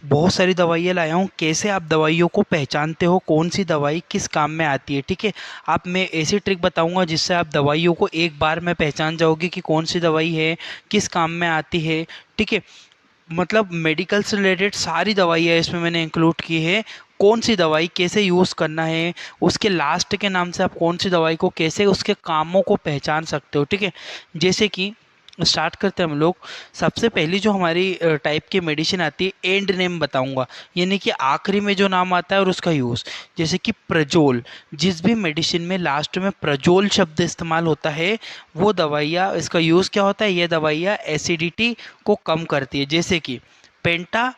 बहुत सारी दवाइयाँ लाया हूँ। कैसे आप दवाइयों को पहचानते हो कौन सी दवाई किस काम में आती है, ठीक है। आप मैं ऐसी ट्रिक बताऊंगा जिससे आप दवाइयों को एक बार में पहचान जाओगे कि कौन सी दवाई है, किस काम में आती है, ठीक है। मतलब मेडिकल से रिलेटेड सारी दवाइयाँ इसमें मैंने इंक्लूड की है। कौन सी दवाई कैसे यूज़ करना है, उसके लास्ट के नाम से आप कौन सी दवाई को कैसे उसके कामों को पहचान सकते हो, ठीक है। जैसे कि स्टार्ट करते हैं हम लोग। सबसे पहली जो हमारी टाइप की मेडिसिन आती है, एंड नेम बताऊंगा, यानी कि आखिरी में जो नाम आता है और उसका यूज़। जैसे कि प्रजोल, जिस भी मेडिसिन में लास्ट में प्रजोल शब्द इस्तेमाल होता है वो दवाइयाँ, इसका यूज़ क्या होता है, ये दवाइयाँ एसिडिटी को कम करती है। जैसे कि पेंटा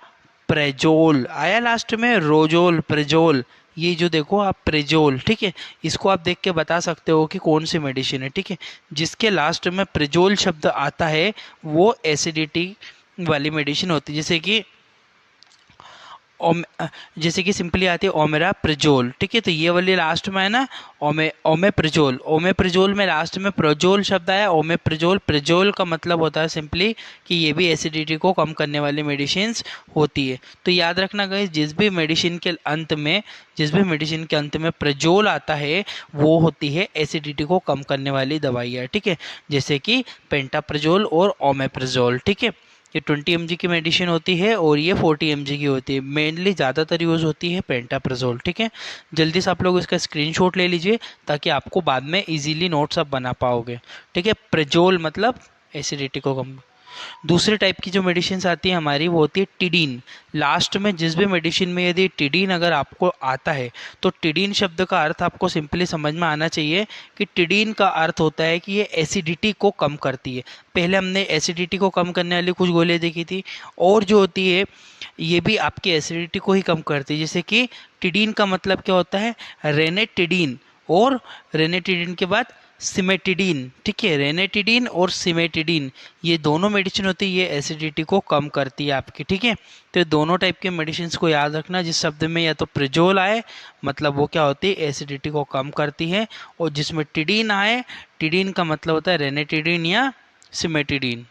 प्रेजोल आया लास्ट में, रोजोल, प्रेजोल, ये जो देखो आप प्रेजोल, ठीक है। इसको आप देख के बता सकते हो कि कौन सी मेडिसिन है, ठीक है। जिसके लास्ट में प्रेजोल शब्द आता है वो एसिडिटी वाली मेडिसिन होती है। जैसे कि ओम जैसे कि सिंपली आती है ओमेरा प्रिजोल, ठीक है। तो ये वाली लास्ट में है ना, ओमेप्रिजोल। ओमेप्रिजोल में लास्ट में प्रोजोल शब्द आया, ओमेप्रिजोल। प्रिजोल का मतलब होता है सिंपली कि ये भी एसिडिटी को कम करने वाली मेडिसिन होती है। तो याद रखना गाइस, जिस भी मेडिसिन के अंत में प्रिजोल आता है वो होती है एसिडिटी को कम करने वाली दवाइयाँ, ठीक है। जैसे कि पेंटाप्रिजोल और ओमेप्रिजोल, ठीक है। ये 20 mg की मेडिसिन होती है और ये 40 mg की होती है। मेनली ज़्यादातर यूज़ होती है पेंटाप्राजोल, ठीक है। जल्दी से आप लोग इसका स्क्रीनशॉट ले लीजिए ताकि आपको बाद में इजीली नोट्स आप बना पाओगे, ठीक है। प्रेजोल मतलब एसिडिटी को कम। दूसरे टाइप की जो मेडिसिन आती है हमारी वो होती है टिडीन। लास्ट में जिस भी मेडिसिन में यदि टिडीन अगर आपको आता है तो टिडीन शब्द का अर्थ आपको सिंपली समझ में आना चाहिए कि टिडीन का अर्थ होता है कि ये एसिडिटी को कम करती है। पहले हमने एसिडिटी को कम करने वाली कुछ गोलियां देखी थी, और जो होती है ये भी आपकी एसिडिटी को ही कम करती है। जैसे कि टिडीन का मतलब क्या होता है, रेनेटिडीन, और रेनेटिडीन के बाद सिमेटिडीन, ठीक है। रेनेटिडीन और सिमेटिडीन ये दोनों मेडिसिन होती है, ये एसिडिटी को कम करती है आपकी, ठीक है। तो ये दोनों टाइप के मेडिसिन को याद रखना, जिस शब्द में या तो प्रिजोल आए मतलब वो क्या होती है, एसिडिटी को कम करती है, और जिसमें टिडीन आए, टिडीन का मतलब होता है रेनेटिडीन या सिमेटिडीन।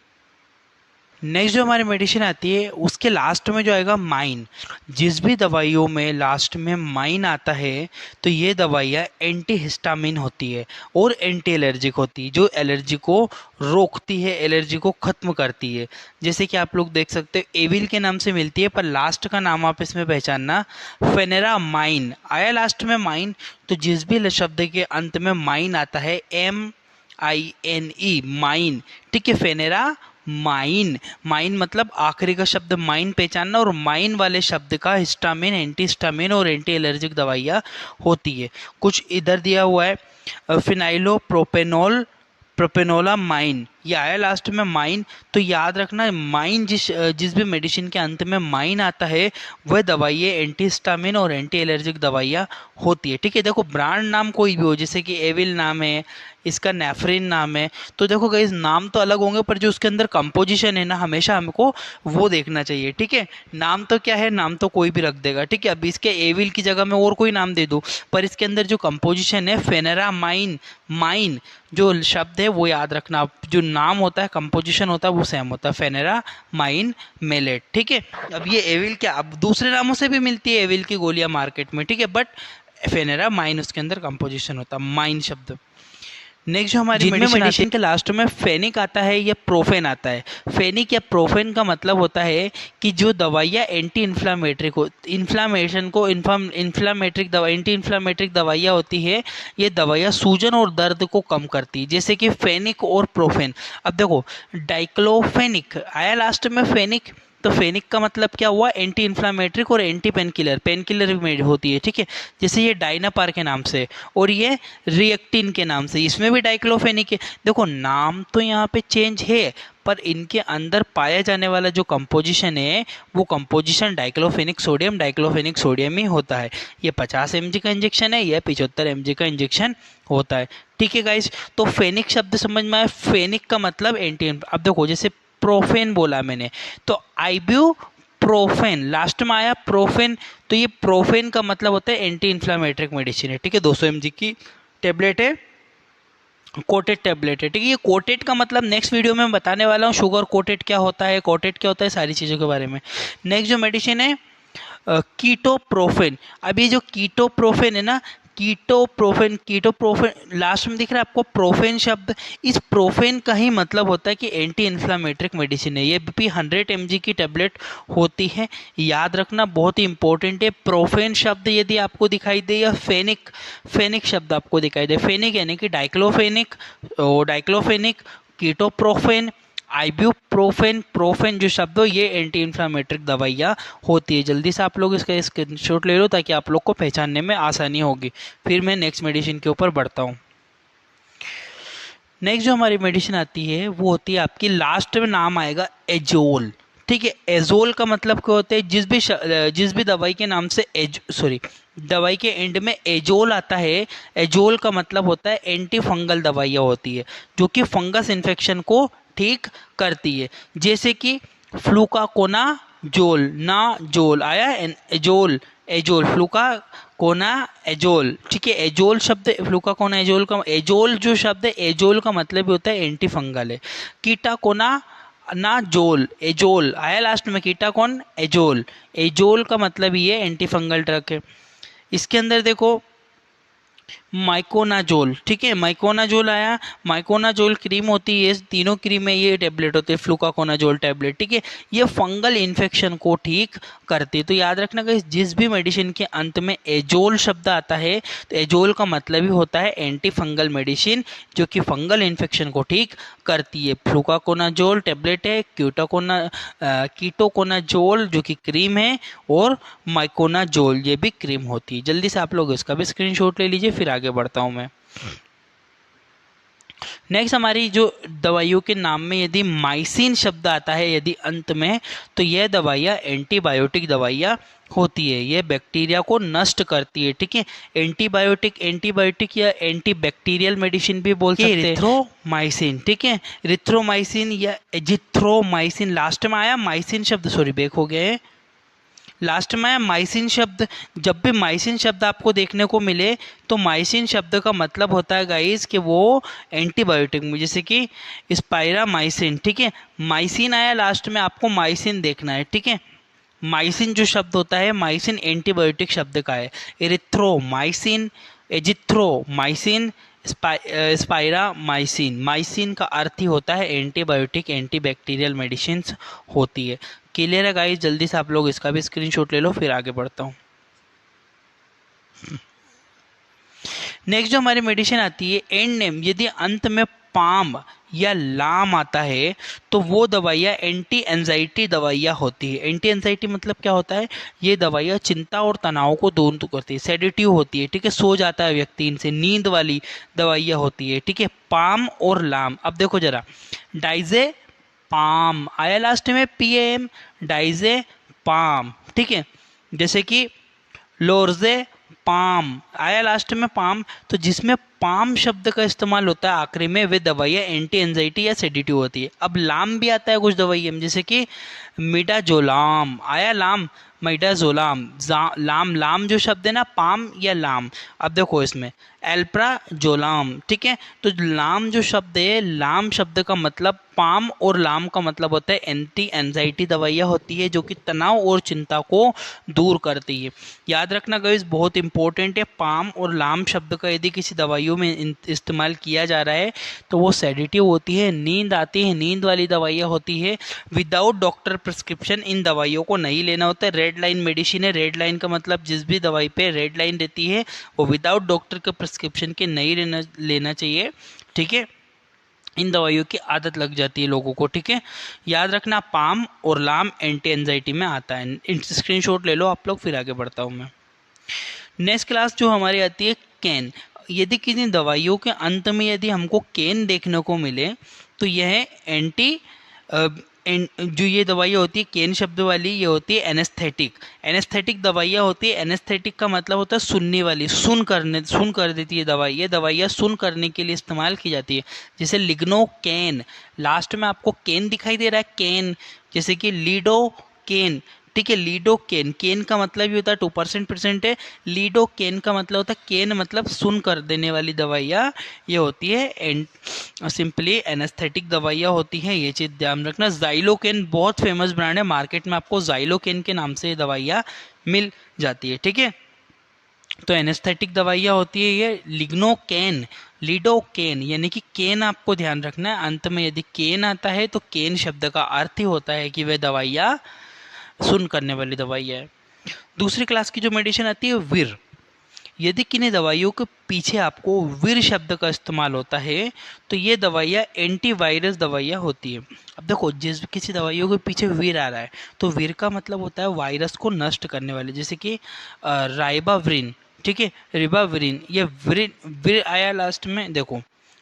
नेक्स्ट जो हमारी मेडिसिन आती है उसके लास्ट में जो आएगा माइन। जिस भी दवाइयों में लास्ट में माइन आता है तो ये दवाइयाँ एंटी हिस्टामिन होती है और एंटी एलर्जिक होती है, जो एलर्जी को रोकती है, एलर्जी को ख़त्म करती है। जैसे कि आप लोग देख सकते हो एविल के नाम से मिलती है, पर लास्ट का नाम आप इसमें पहचानना, फेनेरा माइन आया लास्ट में माइन। तो जिस भी शब्द के अंत में माइन आता है, MINE, माइन, ठीक है, फेनेरा माइन। माइन मतलब आखिरी का शब्द माइन पहचानना, और माइन वाले शब्द का हिस्टामिन, एंटी हिस्टामिन और एंटी एलर्जिक दवाइयाँ होती है। कुछ इधर दिया हुआ है, फिनाइलोप्रोपेनोल, प्रोपेनोला माइन, ये आया लास्ट में माइन। तो याद रखना माइन, जिस भी मेडिसिन के अंत में माइन आता है वह दवाइयाँ एंटी हिस्टामिन और एंटी एलर्जिक दवाइयाँ होती है, ठीक है। देखो ब्रांड नाम कोई भी हो, जैसे कि एविल नाम है, इसका नेफ्रिन नाम है, तो देखो गाइस नाम तो अलग होंगे पर जो उसके अंदर कंपोजिशन है ना, हमेशा हमको वो देखना चाहिए, ठीक है। नाम तो क्या है, नाम तो कोई भी रख देगा, ठीक है। अब इसके एविल की जगह मैं और कोई नाम दे दूँ, पर इसके अंदर जो कंपोजिशन है फेनेरामाइन, माइन जो शब्द है वो याद रखना, जो नाम होता है कंपोजिशन होता है वो सेम होता है, फेनेरा माइन मेलेट, ठीक है। अब ये एविल क्या, अब दूसरे नामों से भी मिलती है एविल की गोलियां मार्केट में, ठीक है, बट फेनेरा माइन उसके अंदर कंपोजिशन होता है, माइन शब्द। नेक्स्ट जो हमारी जिनमें मेडिसिन आती मेडिसिन है के लास्ट में फेनिक आता है या प्रोफेन आता है। फेनिक या प्रोफेन का मतलब होता है कि जो दवाइयाँ एंटी इन्फ्लामेटरी को, इन्फ्लामेशन को, इन्फ्लामेट्रिक दवा, एंटी इन्फ्लामेट्रिक दवाइयाँ होती है, ये दवाइयाँ सूजन और दर्द को कम करती है। जैसे कि फेनिक और प्रोफेन। अब देखो डाइक्लोफेनिक आया लास्ट में फेनिक, तो फेनिक का मतलब क्या हुआ, एंटी इन्फ्लामेट्रिक और anti pain killer, pain killer में होती है, ठीक है। जैसे ये डाइनापार के नाम से, और ये रिएक्टिन के नाम से, इसमें भी डाइक्लोफेनिक है। देखो नाम तो यहाँ पे चेंज है पर इनके अंदर पाया जाने वाला जो कंपोजिशन है वो कंपोजिशन डाइक्लोफेनिक सोडियम ही होता है। ये 50 mg का इंजेक्शन है, यह 75 mg का इंजेक्शन होता है, ठीक है गाइज। तो फेनिक शब्द समझ में आया, फेनिक का मतलब एंटी। अब देखो जैसे प्रोफेन बोला मैंने, तो आइब्यू प्रोफेन लास्ट में आया प्रोफेन, तो ये प्रोफेन का मतलब होता है एंटी इन्फ्लामेट्रिक मेडिसिन है, ठीक है। 200 mg की टेबलेट है, कोटेड टेबलेट है, ठीक है। ये कोटेड का मतलब नेक्स्ट वीडियो में मैं बताने वाला हूँ, शुगर कोटेड क्या होता है, कोटेड क्या होता है, सारी चीज़ों के बारे में। नेक्स्ट जो मेडिसिन है कीटोप्रोफेन। अब ये जो कीटोप्रोफेन है ना, कीटोप्रोफेन लास्ट में दिख रहा है आपको प्रोफेन शब्द, इस प्रोफेन का ही मतलब होता है कि एंटी इन्फ्लामेट्रिक मेडिसिन है। ये भी 100 mg की टेबलेट होती है, याद रखना, बहुत ही इंपॉर्टेंट है। प्रोफेन शब्द यदि आपको दिखाई दे या फेनिक शब्द आपको दिखाई दे, फेनिक यानी कि डाइक्लोफेनिक, कीटोप्रोफेन, आइब्यूप्रोफेन, प्रोफेन जो शब्द हो, ये एंटी इन्फ्लामेट्रिक दवाइयाँ होती है। जल्दी से आप लोग इसका स्क्रीनशॉट ले लो ताकि आप लोग को पहचानने में आसानी होगी। फिर मैं नेक्स्ट मेडिसिन के ऊपर बढ़ता हूँ। नेक्स्ट जो हमारी मेडिसिन आती है वो होती है आपकी, लास्ट में नाम आएगा एजोल, ठीक है। एजोल का मतलब क्या होता है, जिस भी दवाई के नाम से दवाई के एंड में एजोल आता है, एजोल का मतलब होता है एंटी फंगल दवाइयाँ होती है जो कि फंगस इन्फेक्शन को ठीक करती है। जैसे कि फ्लूकाकोनाजोल, ना जोल आया, एजोल, एजोल, फ्लूकाकोना एजोल, ठीक है। एजोल शब्द, फ्लूकाकोना एजोल का, एजोल जो शब्द है, एजोल का मतलब भी होता है एंटी फंगल है। कीटाकोना ना जोल, एजोल आया लास्ट में, कीटाकोन एजोल, एजोल का मतलब ये एंटी फंगल ड्रग है। इसके अंदर देखो माइकोनाजोल, ठीक है, माइकोनाजोल आया, माइकोनाजोल क्रीम होती है, तीनों क्रीम है, ये टेबलेट होती है फ्लूकाकोनाजोल टेबलेट, ठीक है। ये फंगल इन्फेक्शन को ठीक करती है। तो याद रखना कि जिस भी मेडिसिन के अंत में एजोल शब्द आता है तो एजोल का मतलब ही होता है एंटी फंगल मेडिसिन जो कि फंगल इन्फेक्शन को ठीक करती है। फ्लूकाकोनाजोल टेबलेट है, कीटोकोनाजोल जो कि क्रीम है, और माइकोनाजोल ये भी क्रीम होती है। जल्दी से आप लोग इसका भी स्क्रीनशॉट ले लीजिए, फिर आगे बढ़ता हूँ मैं। नेक्स्ट हमारी जो दवाइयों के नाम में यदि माइसिन शब्द आता है यदि अंत में, तो यह दवाइयाँ एंटीबायोटिक दवाइयाँ होती है, यह बैक्टीरिया को नष्ट करती है, ठीक है। एंटीबायोटिक या एंटीबैक्टीरियल मेडिसिन भी बोल सकते हैं। रिथ्रोमाइसिन, ठीक है, रिथ्रोमाइसिन या एजिथ्रोमाइसिन, लास्ट में आया माइसिन शब्द, सॉरी बैक हो गया है, लास्ट में माइसिन शब्द। जब भी माइसिन शब्द आपको देखने को मिले तो माइसिन शब्द का मतलब होता है गाइस कि वो एंटीबायोटिक में, जैसे कि स्पाइरामाइसिन, ठीक है, माइसिन आया लास्ट में, आपको माइसिन देखना है, ठीक है। माइसिन जो शब्द होता है, माइसिन एंटीबायोटिक शब्द का है। एरिथ्रोमाइसिन, एजिथ्रोमाइसिन, स्पाइरामाइसिन, माइसिन का अर्थ ही होता है एंटीबायोटिक, एंटीबैक्टीरियल मेडिसिन होती है। क्लियर है गाइस, जल्दी से आप लोग इसका भी स्क्रीनशॉट ले लो, फिर आगे बढ़ता हूँ। नेक्स्ट जो हमारी मेडिसिन आती है एंड नेम, यदि अंत में पाम या लाम आता है तो वो दवाइयाँ एंटी एंजाइटी दवाइयाँ होती है। एंटी एंजाइटी मतलब क्या होता है, ये दवाइयाँ चिंता और तनाव को दूर करती है, सेडेटिव होती है, ठीक है, सो जाता है व्यक्ति इनसे, नींद वाली दवाइयाँ होती है, ठीक है। पाम और लाम, अब देखो जरा, डाइजे पाम आया लास्ट में, PAM, डाइजे पाम, ठीक है। जैसे कि लोर्जे पाम आया लास्ट में, पाम, तो जिसमें पाम शब्द का इस्तेमाल होता है आखिरी में, वे दवाइयाँ एंटी एंजाइटी या सेडेटिव होती है। अब लाम भी आता है कुछ दवाइयाँ, जैसे कि मिडाजोलाम आया, लाम, मिडाजोलाम, लाम जो शब्द है ना, पाम या लाम, अब देखो इसमें एल्प्राजोलाम, ठीक है। तो लाम जो शब्द है, लाम शब्द का मतलब, पाम और लाम का मतलब होता है एंटी एंजाइटी दवाइयाँ होती है जो कि तनाव और चिंता को दूर करती है। याद रखना गाइस, बहुत इंपॉर्टेंट है, पाम और लाम शब्द का यदि किसी दवाइयों में इस्तेमाल किया जा रहा है तो वो सेडेटिव होती है, नींद आती है, नींद वाली दवाइयाँ होती है। विदाउट डॉक्टर प्रिस्क्रिप्शन इन दवाइयों को नहीं लेना होता है। रेड लाइन मेडिसिन है, रेड लाइन का मतलब जिस भी दवाई पे रेड लाइन रहती है वो विदाउट डॉक्टर के प्रिस्क्रिप्शन के नहीं लेना चाहिए, ठीक है। इन दवाइयों की आदत लग जाती है लोगों को, ठीक है। याद रखना, पाम और लाम एंटी एंजाइटी में आता है। स्क्रीनशॉट ले लो आप लोग, फिर आगे बढ़ता हूँ मैं। नेक्स्ट क्लास जो हमारी आती है कैन। यदि किसी दवाइयों के अंत में यदि हमको कैन देखने को मिले तो यह जो ये दवाइयाँ होती है कैन शब्द वाली, ये होती है एनेस्थेटिक। एनेस्थेटिक दवाइयाँ होती है, एनेस्थेटिक का मतलब होता है सुनने वाली, सुन कर देती है दवाई, ये दवाइयाँ सुन करने के लिए इस्तेमाल की जाती है। जैसे लिग्नो कैन, लास्ट में आपको कैन दिखाई दे रहा है, कैन, जैसे कि लीडो कैन, ठीक है। लीडोकेन, केन का मतलब ये होता है 2% परसेंट है। लीडोकेन का मतलब होता है, केन मतलब सुन कर देने वाली दवाइयाँ ये होती है, सिंपली एनेस्थेटिक दवाइयाँ होती हैं, ये चीज़ ध्यान रखना। जाइलोकेन बहुत फेमस ब्रांड है, मार्केट में आपको जाइलोकेन के नाम से दवाइयाँ मिल जाती है, ठीक है। तो एनेस्थेटिक दवाइयाँ होती है ये लिग्नोकेन, लीडोकेन, यानी कि केन आपको ध्यान रखना है। अंत में यदि केन आता है तो केन शब्द का अर्थ ही होता है कि वह दवाइयाँ सुन करने वाली दवाई है। दूसरी क्लास की जो मेडिसिन आती है वीर, यदि किन्हीं दवाइयों के पीछे आपको वीर शब्द का इस्तेमाल होता है तो ये दवाइयाँ एंटीवायरस दवाइयाँ होती है। अब देखो, जिस किसी दवाइयों के पीछे वीर आ रहा है तो वीर का मतलब होता है वायरस को नष्ट करने वाले, जैसे कि राइबाविरिन, ठीक है, रिबाविरिन, ये वीर वीर आया लास्ट में, देखो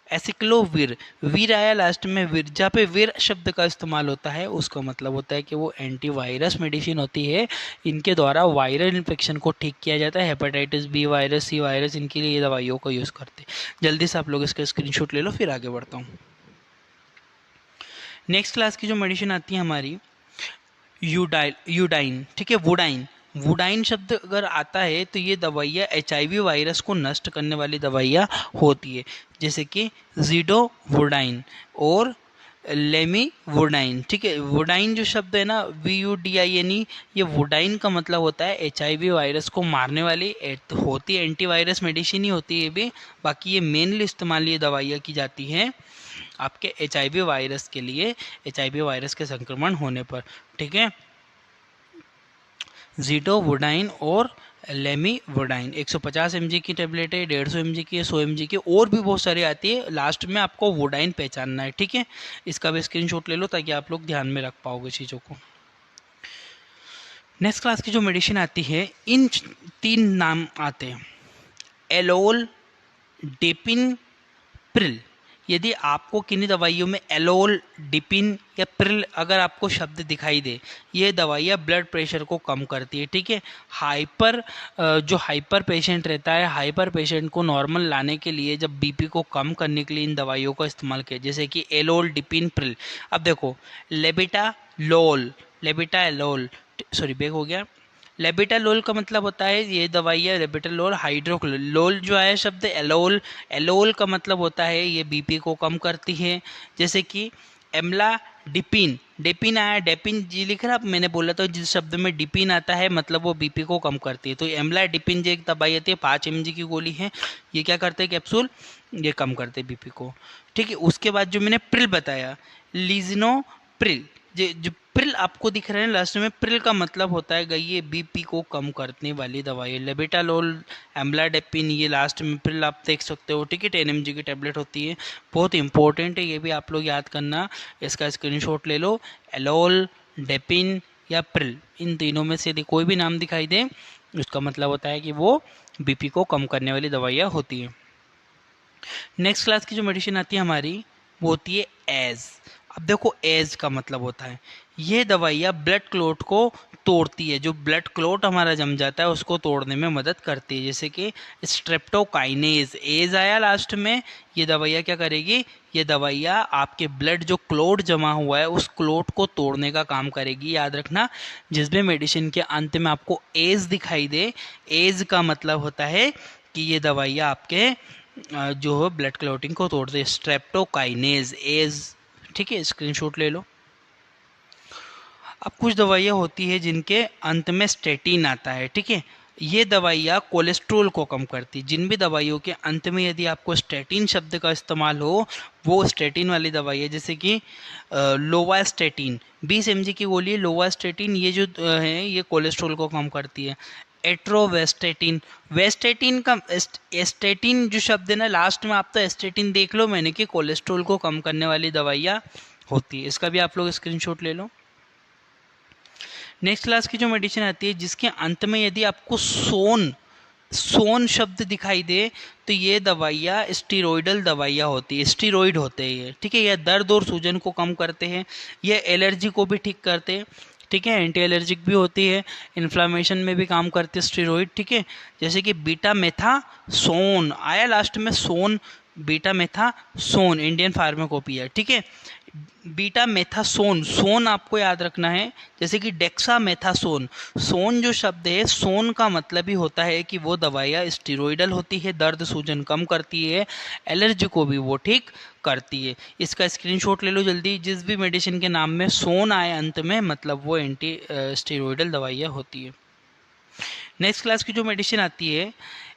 एसिक्लोवीर, वीर आया लास्ट में, वीर जहाँ पे वीर शब्द का इस्तेमाल होता है उसका मतलब होता है कि वो एंटीवायरस मेडिसिन होती है। इनके द्वारा वायरल इन्फेक्शन को ठीक किया जाता है, hepatitis B virus, C virus, इनके लिए ये दवाइयों का यूज़ करते हैं। जल्दी से आप लोग इसका स्क्रीनशॉट ले लो, फिर आगे बढ़ता हूँ। नेक्स्ट क्लास की जो मेडिसिन आती है हमारी यूडाइन, ठीक है, वुडाइन। वुडाइन शब्द अगर आता है तो ये दवाइयाँ HIV वायरस को नष्ट करने वाली दवाइयाँ होती है, जैसे कि ज़िडोवुडाइन और लेमिवुडाइन, ठीक है। वुडाइन जो शब्द है ना, VUDINE, ये वुडाइन का मतलब होता है HIV वायरस को मारने वाली होती है, एंटीवायरस मेडिसिन ही होती है ये भी। बाकी ये मेनली इस्तेमाल ये दवाइयाँ की जाती हैं आपके HIV वायरस के लिए, HIV वायरस के संक्रमण होने पर, ठीक है। ज़िडोवुडाइन और लेमिवुडाइन 150 mg की टेबलेट है, 150 mg की है, 100 mg की, और भी बहुत सारी आती है। लास्ट में आपको वुडाइन पहचानना है, ठीक है। इसका भी स्क्रीनशॉट ले लो ताकि आप लोग ध्यान में रख पाओगे चीज़ों को। नेक्स्ट क्लास की जो मेडिसिन आती है, इन 3 नाम आते हैं, एलोल, डिपिन, प्रिल। यदि आपको किन्हीं दवाइयों में एलोल, डिपिन या प्रिल अगर आपको शब्द दिखाई दे, ये दवाइयाँ ब्लड प्रेशर को कम करती है, ठीक है। जो हाइपर पेशेंट रहता है, हाइपर पेशेंट को नॉर्मल लाने के लिए, जब बीपी को कम करने के लिए इन दवाइयों का इस्तेमाल किया, जैसे कि एलोल, डिपिन, प्रिल। अब देखो, लेबिटालोल, सॉरी बैक हो गया। लेबिटालोल का मतलब होता है, ये दवाई है लेबिटालोल हाइड्रोक्लोल, लोल जो है शब्द एलोल, एलोल का मतलब होता है ये बीपी को कम करती है। जैसे कि एमला डिपिन, डेपिन आया, डेपिन जी लिख रहा, मैंने बोला था जिस शब्द में डिपिन आता है मतलब वो बीपी को कम करती है। तो एमला डिपिन जो एक दवाई आती है 5 mg की गोली है, ये क्या करते हैं कैप्सूल, ये कम करते हैं बीपी को, ठीक है। उसके बाद जो मैंने प्रिल बताया, लीजनो प्रिल, जो प्रिल आपको दिख रहे हैं लास्ट में, प्रिल का मतलब होता है ये बीपी को कम करने वाली दवाई है। लेबिटालोल, एम्ब्लाडेपिन, ये लास्ट में प्रिल आप देख सकते हो, ठीक है। 10 mg की टेबलेट होती है, बहुत इंपॉर्टेंट है, ये भी आप लोग याद करना, इसका स्क्रीनशॉट ले लो। एलोल, डेपिन या प्रिल, इन तीनों में से यदि कोई भी नाम दिखाई दे उसका मतलब होता है कि वो बीपी को कम करने वाली दवाइयाँ होती हैं। नेक्स्ट क्लास की जो मेडिसिन आती है हमारी वो होती है एज। अब देखो, एज का मतलब होता है ये दवाइयाँ ब्लड क्लोट को तोड़ती है, जो ब्लड क्लोट हमारा जम जाता है उसको तोड़ने में मदद करती है, जैसे कि स्ट्रेप्टोकाइनेज, एज आया लास्ट में, ये दवाइयाँ क्या करेगी, ये दवाइयाँ आपके ब्लड जो क्लोट जमा हुआ है उस क्लोट को तोड़ने का काम करेगी। याद रखना, जिस भी मेडिसिन के अंत में आपको एज दिखाई दे, एज का मतलब होता है कि ये दवाइयाँ आपके जो है ब्लड क्लॉटिंग को तोड़ते हैं, स्ट्रेप्टोकाइनेज, एज, ठीक है, स्क्रीनशॉट ले लो। अब कुछ दवाइयाँ होती है जिनके अंत में स्टेटिन आता है, ठीक है। ये दवाइयाँ कोलेस्ट्रोल को कम करती है। जिन भी दवाइयों के अंत में यदि आपको स्टेटिन शब्द का इस्तेमाल हो वो स्टेटिन वाली दवाई है, जैसे कि लोवास्टेटिन, 20 mg की गोली है लोवास्टेटिन, ये जो है ये कोलेस्ट्रोल को कम करती है। एट्रोवेस्टेटिन, वेस्टेटिन का एस्टेटिन जो शब्द है ना लास्ट में, आप तो एस्टेटिन देख लो मैंने कि कोलेस्ट्रोल को कम करने वाली दवाइयाँ होती है, इसका भी आप लोग स्क्रीनशॉट ले लो। नेक्स्ट क्लास की जो मेडिसिन आती है जिसके अंत में यदि आपको सोन शब्द दिखाई दे तो ये दवाइयाँ स्टीरोइडल दवाइयाँ होती है, स्टीरोइड होते हैं ये, ठीक है। यह दर्द और सूजन को कम करते हैं, ये एलर्जी को भी ठीक करते हैं, ठीक है। एंटी एलर्जिक भी होती है, इन्फ्लामेशन में भी काम करते हैं स्टीरोइड, ठीक है। जैसे कि बीटा मेथासोन आया लास्ट में, सोन, बीटा मेथासोन, इंडियन फार्माकोपिया, ठीक है। बीटा मेथासोन, सोन आपको याद रखना है, जैसे कि डेक्सामेथासोन। सोन जो शब्द है, सोन का मतलब ही होता है कि वो दवाइयाँ स्टीरोइडल होती है, दर्द सूजन कम करती है, एलर्जी को भी वो ठीक करती है। इसका स्क्रीनशॉट ले लो जल्दी, जिस भी मेडिसिन के नाम में सोन आए अंत में, मतलब वो एंटी स्टीरोइडल दवाइयाँ होती है। नेक्स्ट क्लास की जो मेडिसिन आती है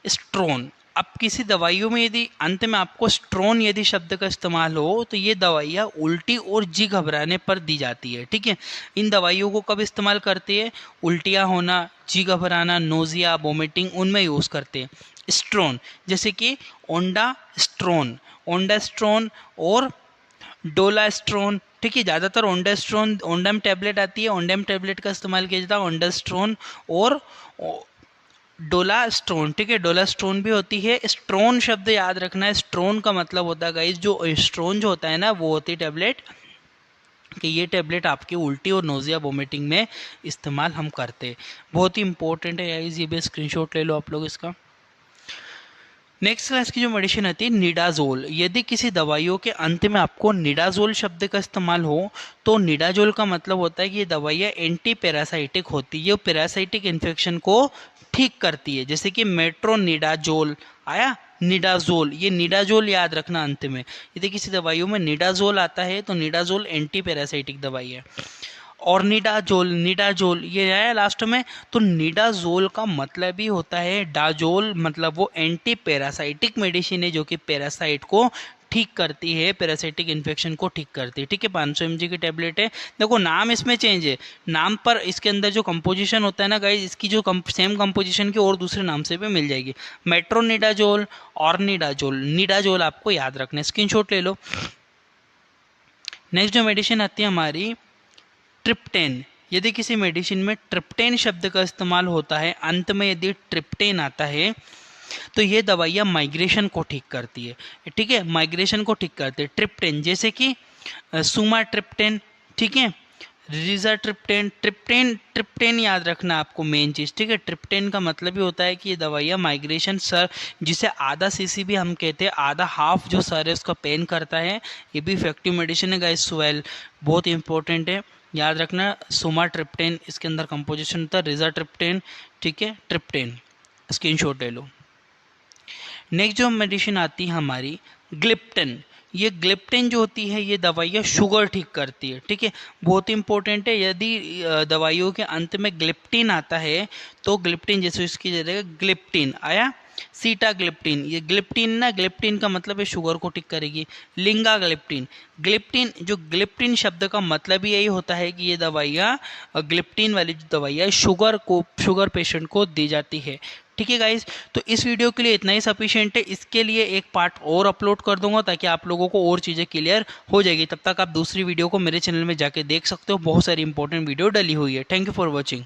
स्ट्रोन। अब किसी दवाइयों में यदि अंत में आपको स्ट्रोन यदि शब्द का इस्तेमाल हो तो ये दवाइयाँ उल्टी और जी घबराने पर दी जाती है, ठीक है। इन दवाइयों को कब इस्तेमाल करते हैं? उल्टियाँ होना, जी घबराना, नोजिया, वोमिटिंग, उनमें यूज़ करते हैं स्ट्रोन। जैसे कि ओंडास्ट्रोन, ओंडास्ट्रोन और डोलास्ट्रोन, ठीक है। ज़्यादातर ओंडास्ट्रोन, ओंडम टैबलेट आती है, ओंडम टैबलेट का इस्तेमाल किया जाता है, ओंडास्ट्रोन और डोलास्ट्रोन, ठीक है। डोलास्ट्रोन भी होती है। स्ट्रोन शब्द याद रखना है, स्ट्रोन का मतलब होता है गाइस, जो स्ट्रोन जो होता है ना, वो होती है टैबलेट, कि ये टैबलेट आपकी उल्टी और नोजिया वोमिटिंग में इस्तेमाल हम करते हैं। बहुत ही इंपॉर्टेंट है गाइस, ये भी स्क्रीनशॉट ले लो आप लोग इसका। नेक्स्ट क्लास की जो मेडिसिन आती है निडाजोल। यदि किसी दवाइयों के अंत में आपको निडाजोल शब्द का इस्तेमाल हो तो निडाजोल का मतलब होता है कि ये दवाइयाँ एंटी पैरासाइटिक होती है, ये पैरासाइटिक इन्फेक्शन को ठीक करती है। जैसे कि मेट्रोनिडाजोल आया, निडाजोल, ये निडाजोल याद रखना अंत में। यदि किसी दवाइयों में निडाजोल आता है तो निडाजोल एंटी पैरासाइटिक दवाई है। और निडाजोल, निडाजोल ये आया लास्ट में, तो निडाजोल का मतलब ही होता है डाजोल, मतलब वो एंटी पैरासाइटिक मेडिसिन है जो कि पैरासाइट को ठीक करती है, पैरासाइटिक इन्फेक्शन को ठीक करती है, ठीक है। 500 mg की टेबलेट है। देखो नाम इसमें चेंज है, नाम पर इसके अंदर जो कंपोजिशन होता है ना गाइस, इसकी जो सेम कंपोजिशन की और दूसरे नाम से भी मिल जाएगी, मेट्रोनिडाजोल और निडाजोल। निडाजोल आपको याद रखना है, स्क्रीनशॉट ले लो। नेक्स्ट जो मेडिसिन आती है हमारी ट्रिप्टेन। यदि किसी मेडिसिन में ट्रिप्टेन शब्द का इस्तेमाल होता है, अंत में यदि ट्रिप्टेन आता है तो ये दवाइयाँ माइग्रेशन को ठीक करती है, ठीक है, माइग्रेशन को ठीक करती है ट्रिप्टेन। जैसे कि सुमाट्रिप्टेन, ठीक है, रिजाट्रिप्टेन, ट्रिप्टेन, ट्रिप्टेन याद रखना आपको मेन चीज़, ठीक है। ट्रिप्टेन का मतलब ही होता है कि ये दवाइयाँ माइग्रेशन सर, जिसे आधा सीसी भी हम कहते हैं, आधा हाफ जो सर है उसका पेन करता है, ये भी इफेक्टिव मेडिसिन है गाइस। स्वेल बहुत इंपॉर्टेंट है, याद रखना। सुमाट्रिप्टेन इसके अंदर कंपोजिशन होता है, रिजाट्रिप्टेन, ठीक है, ट्रिप्टेन, स्क्रीनशॉट ले लो। नेक्स्ट जो मेडिसिन आती है हमारी ग्लिप्टन। ये ग्लिप्टिन जो होती है ये दवाइयाँ शुगर ठीक करती है, ठीक है, बहुत इंपॉर्टेंट है। यदि दवाइयों के अंत में ग्लिप्टिन आता है तो ग्लिप्टिन, जैसे इसकी जगह ग्लिप्टिन आया, सीटाग्लिप्टिन, ये ग्लिप्टिन ना, ग्लिप्टिन का मतलब है शुगर को ठीक करेगी। लिंगाग्लिप्टिन, ग्लिप्टिन, जो ग्लिप्टिन शब्द का मतलब ही यही होता है कि ये दवाइयाँ, ग्लिप्टिन वाली जो दवाइयाँ शुगर पेशेंट को दी जाती है, ठीक है गाइज। तो इस वीडियो के लिए इतना ही सफिशिएंट है, इसके लिए एक पार्ट और अपलोड कर दूंगा ताकि आप लोगों को और चीज़ें क्लियर हो जाएगी। तब तक आप दूसरी वीडियो को मेरे चैनल में जाके देख सकते हो, बहुत सारी इंपॉर्टेंट वीडियो डली हुई है। Thank you for watching.